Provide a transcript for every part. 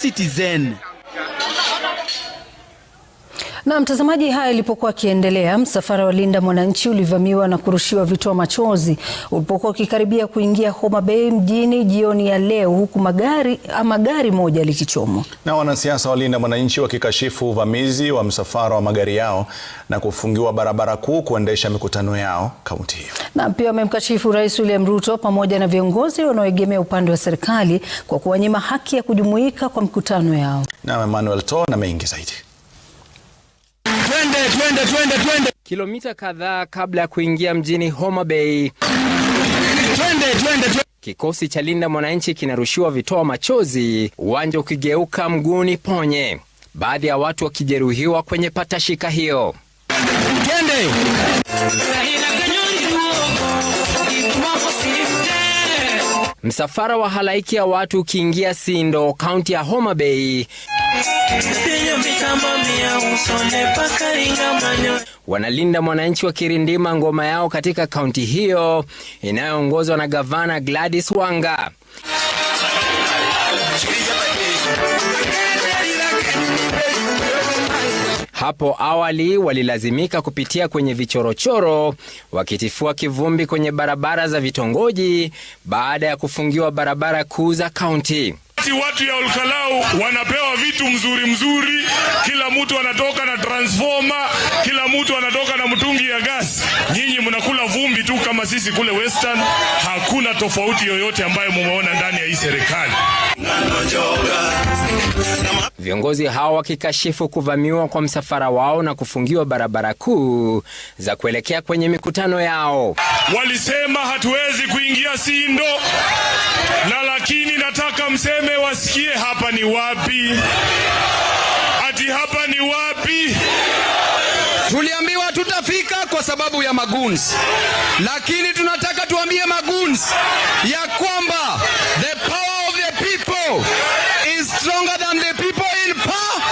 Citizen. Na mtazamaji, haya ilipokuwa akiendelea, msafara wa Linda Mwananchi ulivamiwa na kurushiwa vitoa machozi ulipokuwa ukikaribia kuingia Homa Bay mjini jioni ya leo, huku gari moja likichomwa. Na wanasiasa wa Linda Mwananchi wakikashifu uvamizi wa msafara wa magari yao na kufungiwa barabara kuu kuendesha mikutano yao kaunti hiyo. Na pia wamemkashifu Rais William Ruto pamoja na viongozi wanaoegemea upande wa serikali kwa kuwanyima haki ya kujumuika kwa mikutano yao. Na Emmanuel To na mengi zaidi. Twende. Kilomita kadhaa kabla ya kuingia mjini Homa Bay, kikosi cha Linda Mwananchi kinarushiwa vitoa machozi, uwanja ukigeuka mguuni ponye, baadhi ya watu wakijeruhiwa kwenye patashika hiyo. Msafara wa halaiki ya watu ukiingia Sindo, kaunti ya Homa Bay. Wanalinda Mwananchi wakirindima ngoma yao katika kaunti hiyo inayoongozwa na Gavana Gladys Wanga. Hapo awali walilazimika kupitia kwenye vichorochoro wakitifua kivumbi kwenye barabara za vitongoji baada ya kufungiwa barabara kuu za kaunti. Watu ya Olkalau wanapewa vitu mzuri, kila mtu anatoka na transformer, kila mtu anatoka na mtungi ya gas. Nyinyi mnakula vumbi tu kama sisi kule Western. Hakuna tofauti yoyote ambayo mumeona ndani ya hii serikali. Viongozi hao wakikashifu kuvamiwa kwa msafara wao na kufungiwa barabara kuu za kuelekea kwenye mikutano yao. Walisema hatuwezi kuingia Sindo, na lakini nataka mseme wasikie hapa ni wapi. Ati hapa ni wapi? Tuliambiwa tutafika kwa sababu ya maguns, lakini tunataka tuambie maguns ya kwamba the power of the people is stronger than the people in power.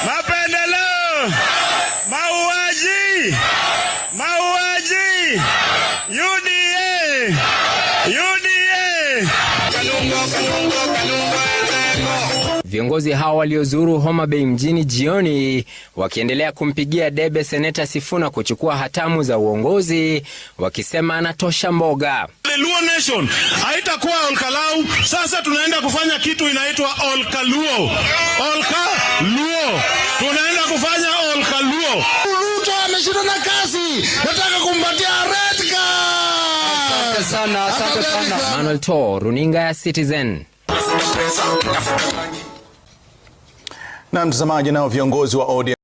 Mapendeleo, mauaji, UDA. Viongozi hao waliozuru Homa Bay mjini jioni wakiendelea kumpigia debe Seneta Sifuna kuchukua hatamu za uongozi, wakisema anatosha mboga. Luo Nation haitakuwa Olkalau, sasa tunaenda kufanya kitu inaitwa Olkaluo. Tunaenda kufanya Olkaluo. Ruto ameshinda na kazi. Nataka kumpatia red card. Asante sana. Emmanuel To, runinga ya Citizen. Na mtazamaji, nao viongozi wa ODM